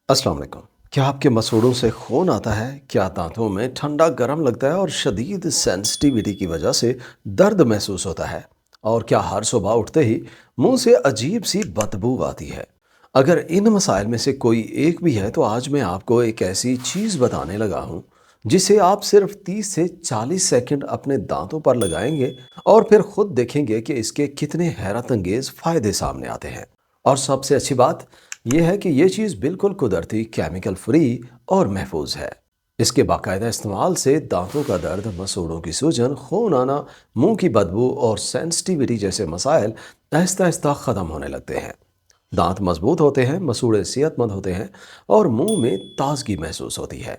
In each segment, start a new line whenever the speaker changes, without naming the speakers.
अस्सलाम वालेकुम। क्या आपके मसूड़ों से खून आता है? क्या दांतों में ठंडा गर्म लगता है और शदीद सेंसिटिविटी की वजह से दर्द महसूस होता है? और क्या हर सुबह उठते ही मुंह से अजीब सी बदबू आती है? अगर इन मसाइल में से कोई एक भी है तो आज मैं आपको एक ऐसी चीज़ बताने लगा हूँ जिसे आप सिर्फ 30 से 40 सेकंड अपने दांतों पर लगाएंगे और फिर खुद देखेंगे कि इसके कितने हैरत अंगेज फायदे सामने आते हैं। और सबसे अच्छी बात यह है कि ये चीज़ बिल्कुल कुदरती, केमिकल फ्री और महफूज है। इसके बाकायदा इस्तेमाल से दांतों का दर्द, मसूड़ों की सूजन, खून आना, मुंह की बदबू और सेंसिटिविटी जैसे मसाइल आहिस्ता आहिस्ता ख़त्म होने लगते हैं। दांत मजबूत होते हैं, मसूड़े सेहतमंद होते हैं और मुंह में ताजगी महसूस होती है।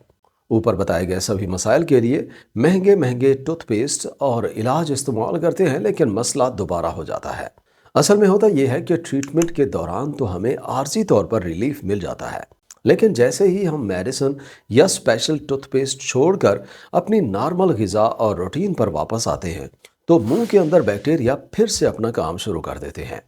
ऊपर बताए गए सभी मसाइल के लिए महंगे महंगे टूथपेस्ट और इलाज इस्तेमाल करते हैं, लेकिन मसला दोबारा हो जाता है। असल में होता यह है कि ट्रीटमेंट के दौरान तो हमें आर्जी तौर पर रिलीफ मिल जाता है, लेकिन जैसे ही हम मेडिसिन या स्पेशल टूथपेस्ट छोड़कर अपनी नॉर्मल ग़िज़ा और रूटीन पर वापस आते हैं तो मुंह के अंदर बैक्टीरिया फिर से अपना काम शुरू कर देते हैं।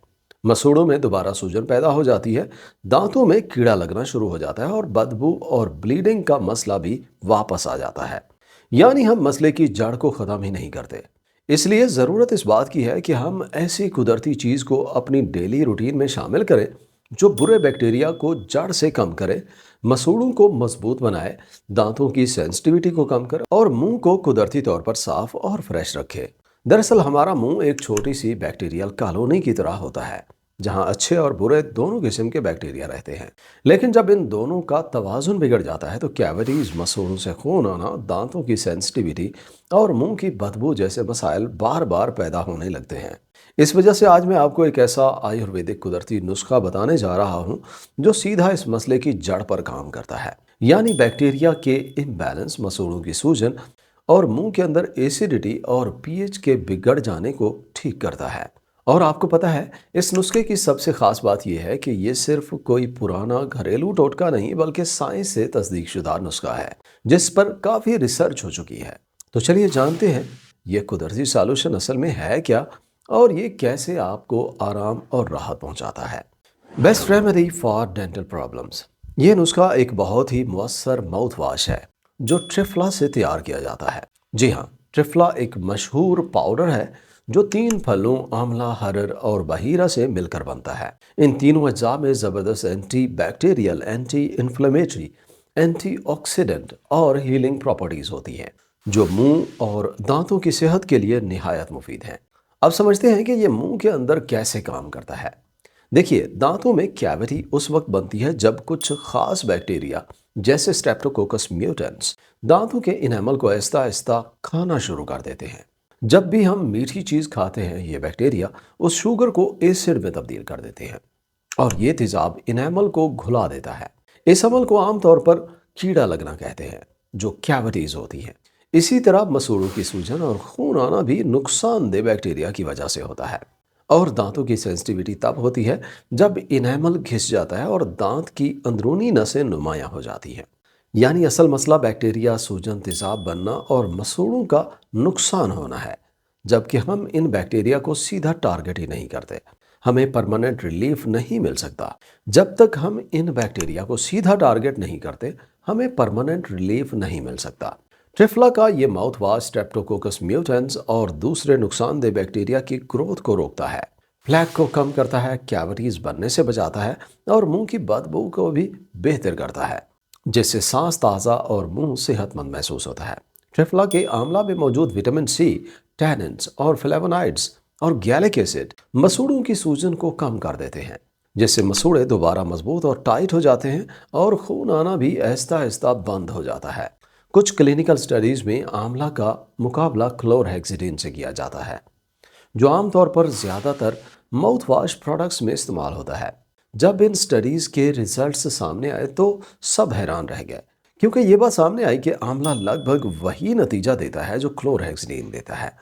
मसूड़ों में दोबारा सूजन पैदा हो जाती है, दांतों में कीड़ा लगना शुरू हो जाता है और बदबू और ब्लीडिंग का मसला भी वापस आ जाता है। यानी हम मसले की जड़ को ख़त्म ही नहीं करते। इसलिए ज़रूरत इस बात की है कि हम ऐसी कुदरती चीज़ को अपनी डेली रूटीन में शामिल करें जो बुरे बैक्टीरिया को जड़ से कम करे, मसूड़ों को मजबूत बनाए, दांतों की सेंसिटिविटी को कम करे और मुंह को कुदरती तौर पर साफ और फ्रेश रखे। दरअसल हमारा मुंह एक छोटी सी बैक्टीरियल कॉलोनी की तरह होता है जहां अच्छे और बुरे दोनों किस्म के बैक्टीरिया रहते हैं। लेकिन जब इन दोनों का तवाजुन बिगड़ जाता है तो कैविटीज, मसूड़ों से खून आना, दांतों की सेंसिटिविटी और मुंह की बदबू जैसे मसाइल बार बार पैदा होने लगते हैं। इस वजह से आज मैं आपको एक ऐसा आयुर्वेदिक कुदरती नुस्खा बताने जा रहा हूँ जो सीधा इस मसले की जड़ पर काम करता है, यानी बैक्टीरिया के इम्बैलेंस, मसूड़ों की सूजन और मुंह के अंदर एसिडिटी और पीएच के बिगड़ जाने को ठीक करता है। और आपको पता है, इस नुस्खे की सबसे खास बात यह है कि ये सिर्फ कोई पुराना घरेलू टोटका नहीं बल्कि साइंस से तस्दीक शुदा नुस्खा है जिस पर काफ़ी रिसर्च हो चुकी है। तो चलिए जानते हैं ये कुदरती सॉल्यूशन असल में है क्या और ये कैसे आपको आराम और राहत पहुंचाता है। Best remedy for dental problems. ये नुस्खा एक बहुत ही मुअस्सर माउथ वॉश है जो ट्रिफला से तैयार किया जाता है। जी हाँ, ट्रिफला एक मशहूर पाउडर है जो 3 फलों आंवला, हरड़ और बहीरा से मिलकर बनता है। इन तीनों अज्जा में ज़बरदस्त anti bacterial, anti inflammatory, antioxidant और हीलिंग प्रॉपर्टीज़ होती हैं जो मुंह और दांतों की सेहत के लिए निहायत मुफीद हैं। अब समझते हैं कि ये मुंह के अंदर कैसे काम करता है। देखिए, दांतों में कैविटी उस वक्त बनती है जब कुछ खास बैक्टीरिया जैसे स्ट्रेप्टोकोकस म्यूटेंस दांतों के इनेमल को आहिस्ता आहिस्ता खाना शुरू कर देते हैं। जब भी हम मीठी चीज़ खाते हैं ये बैक्टीरिया उस शुगर को एसिड में तब्दील कर देते हैं और ये तेजाब इनेमल को घुला देता है। इस अमल को आमतौर पर कीड़ा लगना कहते हैं जो कैविटीज होती हैं। इसी तरह मसूड़ों की सूजन और खून आना भी नुकसानदेह बैक्टीरिया की वजह से होता है। और दांतों की सेंसिटिविटी तब होती है जब इनेमल घिस जाता है और दांत की अंदरूनी नसें नुमायां हो जाती हैं। यानी असल मसला बैक्टीरिया, सूजन, तेजाब बनना और मसूड़ों का नुकसान होना है, जबकि हम इन बैक्टीरिया को सीधा टारगेट ही नहीं करते। हमें परमानेंट रिलीफ नहीं मिल सकता। जब तक हम इन बैक्टीरिया को सीधा टारगेट नहीं करते, हमें परमानेंट रिलीफ नहीं मिल सकता। ट्रिफला का ये माउथ वॉश स्ट्रेप्टोकोकस म्यूटेंस और दूसरे नुकसानदेह बैक्टीरिया की ग्रोथ को रोकता है, प्लेक को कम करता है, कैविटीज बनने से बचाता है और मुंह की बदबू को भी बेहतर करता है, जिससे सांस ताज़ा और मुंह सेहतमंद महसूस होता है। ट्रिफला के आंवला में मौजूद विटामिन सी, टैनिन्स और फ्लेवोनॉइड्स और गैलिक एसिड मसूड़ों की सूजन को कम कर देते हैं, जिससे मसूड़े दोबारा मजबूत और टाइट हो जाते हैं और खून आना भी आहिस्ता आहिस्ता बंद हो जाता है। कुछ क्लिनिकल स्टडीज़ में आंवला का मुकाबला क्लोरहेक्सिडिन से किया जाता है जो आमतौर पर ज़्यादातर माउथ वॉश प्रोडक्ट्स में इस्तेमाल होता है। जब इन स्टडीज़ के रिजल्ट्स सामने आए तो सब हैरान रह गए, क्योंकि ये बात सामने आई कि आंवला लगभग वही नतीजा देता है जो क्लोरहेक्सिडिन देता है,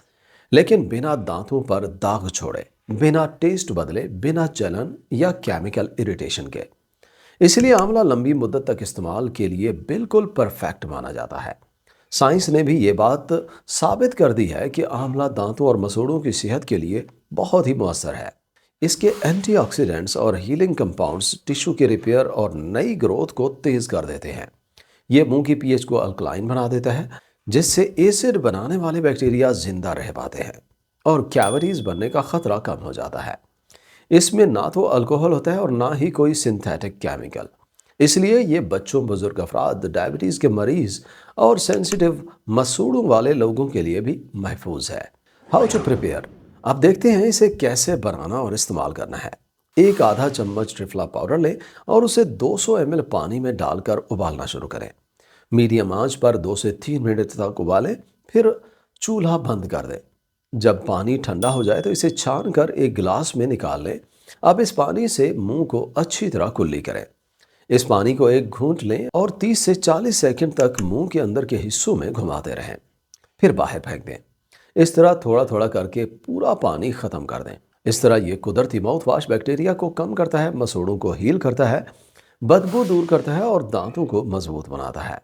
लेकिन बिना दांतों पर दाग छोड़े, बिना टेस्ट बदले, बिना जलन या केमिकल इरिटेशन के। इसलिए आंवला लंबी मुद्दत तक इस्तेमाल के लिए बिल्कुल परफेक्ट माना जाता है। साइंस ने भी ये बात साबित कर दी है कि आंवला दांतों और मसूड़ों की सेहत के लिए बहुत ही मुअस्सर है। اس کے اینٹی آکسیڈنٹس اور ہیلنگ کمپاؤنڈز ٹشو کے ریپیئر اور نئی گروتھ کو تیز کر دیتے ہیں۔ یہ منہ کی پی ایچ کو الکلائن بنا دیتا ہے، جس سے ایسڈ بنانے والے بیکٹیریا زندہ رہ پاتے ہیں اور کیوریز بننے کا خطرہ کم ہو جاتا ہے۔ اس میں نہ تو الکوہل ہوتا ہے اور نہ ہی کوئی سنتھیٹک کیمیکل، اس لیے یہ بچوں، بزرگ افراد، ڈائبٹیز کے مریض اور سینسیٹیو مسوڑوں والے لوگوں کے لیے بھی محفوظ ہے۔ ہاؤ ٹو پریپیئر، اب دیکھتے ہیں اسے کیسے بنانا اور استعمال کرنا ہے۔ ایک آدھا چمچ ٹرفلا پاؤڈر لیں اور اسے 200 ml پانی میں ڈال کر ابالنا شروع کریں۔ میڈیم آنچ پر 2 سے 3 منٹ تک ابالیں، پھر چولہا بند کر دیں۔ جب پانی ٹھنڈا ہو جائے تو اسے چھان کر ایک گلاس میں نکال لیں۔ اب اس پانی سے منہ کو اچھی طرح کلی کریں۔ اس پانی کو ایک گھونٹ لیں اور 30 سے 40 سیکنڈ تک منہ کے اندر کے حصوں میں گھماتے رہیں، پھر باہر پھینک دیں۔ اس طرح تھوڑا تھوڑا کر کے پورا پانی ختم کر دیں۔ اس طرح یہ قدرتی ماؤتھ واش بیکٹیریا کو کم کرتا ہے، مسوڑوں کو ہیل کرتا ہے، بدبو دور کرتا ہے اور دانتوں کو مضبوط بناتا ہے۔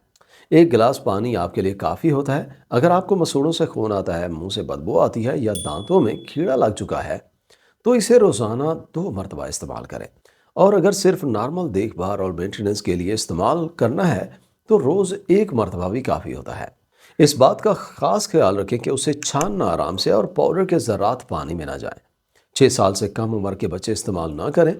ایک گلاس پانی آپ کے لیے کافی ہوتا ہے۔ اگر آپ کو مسوڑوں سے خون آتا ہے، منہ سے بدبو آتی ہے یا دانتوں میں کیڑا لگ چکا ہے تو اسے روزانہ 2 مرتبہ استعمال کریں، اور اگر صرف نارمل دیکھ بھال اور مینٹیننس کے لیے استعمال کرنا ہے تو روز 1 مرتبہ بھی کافی ہوتا ہے۔ اس بات کا خاص خیال رکھیں کہ اسے چھاننا آرام سے اور پاؤڈر کے ذرات پانی میں نہ جائیں۔ 6 سال سے کم عمر کے بچے استعمال نہ کریں۔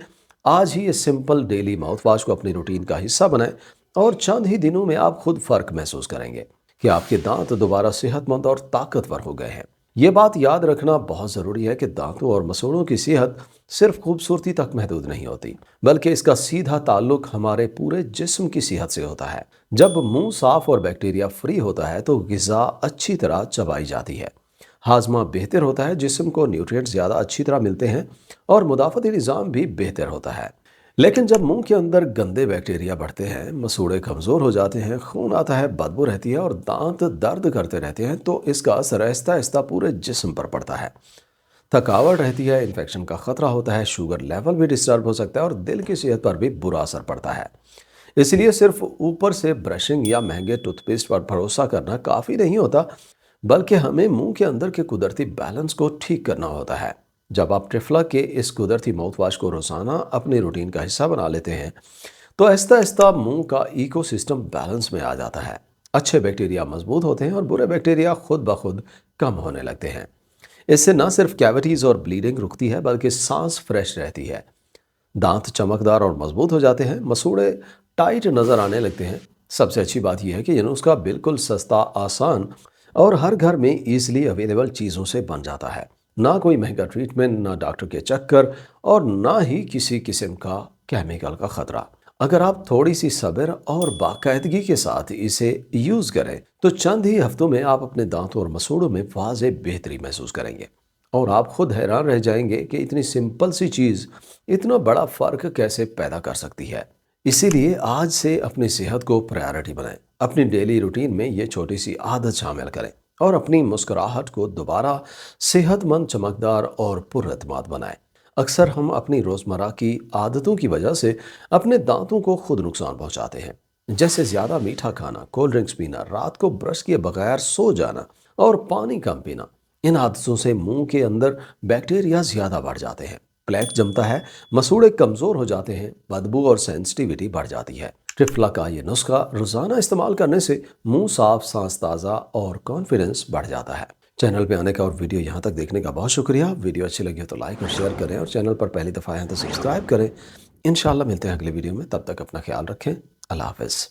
آج ہی اس سمپل ڈیلی ماؤتھ واش کو اپنی روٹین کا حصہ بنائیں اور چند ہی دنوں میں آپ خود فرق محسوس کریں گے کہ آپ کے دانت دوبارہ صحت مند اور طاقتور ہو گئے ہیں۔ یہ بات یاد رکھنا بہت ضروری ہے کہ دانتوں اور مسوڑوں کی صحت صرف خوبصورتی تک محدود نہیں ہوتی، بلکہ اس کا سیدھا تعلق ہمارے پورے جسم کی صحت سے ہوتا ہے۔ جب منہ صاف اور بیکٹیریا فری ہوتا ہے تو غذا اچھی طرح چبائی جاتی ہے، ہاضمہ بہتر ہوتا ہے، جسم کو نیوٹرینٹ زیادہ اچھی طرح ملتے ہیں اور مدافعتی نظام بھی بہتر ہوتا ہے۔ لیکن جب منہ کے اندر گندے بیکٹیریا بڑھتے ہیں، مسوڑے کمزور ہو جاتے ہیں، خون آتا ہے، بدبو رہتی ہے اور دانت درد کرتے رہتے ہیں تو اس کا اثر آہستہ آہستہ پورے جسم پر پڑتا ہے۔ تھکاوٹ رہتی ہے، انفیکشن کا خطرہ ہوتا ہے، شوگر لیول بھی ڈسٹرب ہو سکتا ہے اور دل کی صحت پر بھی برا اثر پڑتا ہے۔ اس لیے صرف اوپر سے برشنگ یا مہنگے ٹوتھ پیسٹ پر بھروسہ کرنا کافی نہیں ہوتا، بلکہ ہمیں منہ کے اندر کے قدرتی بیلنس کو ٹھیک کرنا ہوتا ہے۔ جب آپ ٹرفلا کے اس قدرتی ماؤتھ واش کو روزانہ اپنی روٹین کا حصہ بنا لیتے ہیں تو آہستہ آہستہ منہ کا ایکو سسٹم بیلنس میں آ جاتا ہے۔ اچھے بیکٹیریا مضبوط ہوتے ہیں اور برے بیکٹیریا خود بخود کم ہونے لگتے ہیں۔ اس سے نہ صرف کیویٹیز اور بلیڈنگ رکتی ہے بلکہ سانس فریش رہتی ہے، دانت چمکدار اور مضبوط ہو جاتے ہیں، مسوڑے ٹائٹ نظر آنے لگتے ہیں۔ سب سے اچھی بات یہ ہے کہ یہ نسخہ بالکل سستا، آسان اور ہر گھر میں ایزلی اویلیبل چیزوں سے بن جاتا ہے۔ نہ کوئی مہنگا ٹریٹمنٹ، نہ ڈاکٹر کے چکر اور نہ ہی کسی قسم کا کیمیکل کا خطرہ۔ اگر آپ تھوڑی سی صبر اور باقاعدگی کے ساتھ اسے یوز کریں تو چند ہی ہفتوں میں آپ اپنے دانتوں اور مسوڑوں میں واضح بہتری محسوس کریں گے، اور آپ خود حیران رہ جائیں گے کہ اتنی سمپل سی چیز اتنا بڑا فرق کیسے پیدا کر سکتی ہے۔ اسی لیے آج سے اپنی صحت کو پرائیورٹی بنائیں، اپنی ڈیلی روٹین میں یہ چھوٹی سی عادت شامل کریں اور اپنی مسکراہٹ کو دوبارہ صحت مند، چمکدار اور پر اعتماد بنائیں۔ اکثر ہم اپنی روزمرہ کی عادتوں کی وجہ سے اپنے دانتوں کو خود نقصان پہنچاتے ہیں، جیسے زیادہ میٹھا کھانا، کولڈ ڈرنکس پینا، رات کو برش کیے بغیر سو جانا اور پانی کم پینا۔ ان عادتوں سے منہ کے اندر بیکٹیریا زیادہ بڑھ جاتے ہیں، پلیک جمتا ہے، مسوڑے کمزور ہو جاتے ہیں، بدبو اور سینسٹیویٹی بڑھ جاتی ہے۔ ٹرفلا کا یہ نسخہ روزانہ استعمال کرنے سے منہ صاف، سانس تازہ اور کانفیڈنس بڑھ جاتا ہے۔ چینل پہ آنے کا اور ویڈیو یہاں تک دیکھنے کا بہت شکریہ۔ ویڈیو اچھی لگی ہو تو لائک اور شیئر کریں، اور چینل پر پہلی دفعہ آئے ہیں تو سبسکرائب کریں۔ انشاءاللہ ملتے ہیں اگلے ویڈیو میں، تب تک اپنا خیال رکھیں۔ اللہ حافظ۔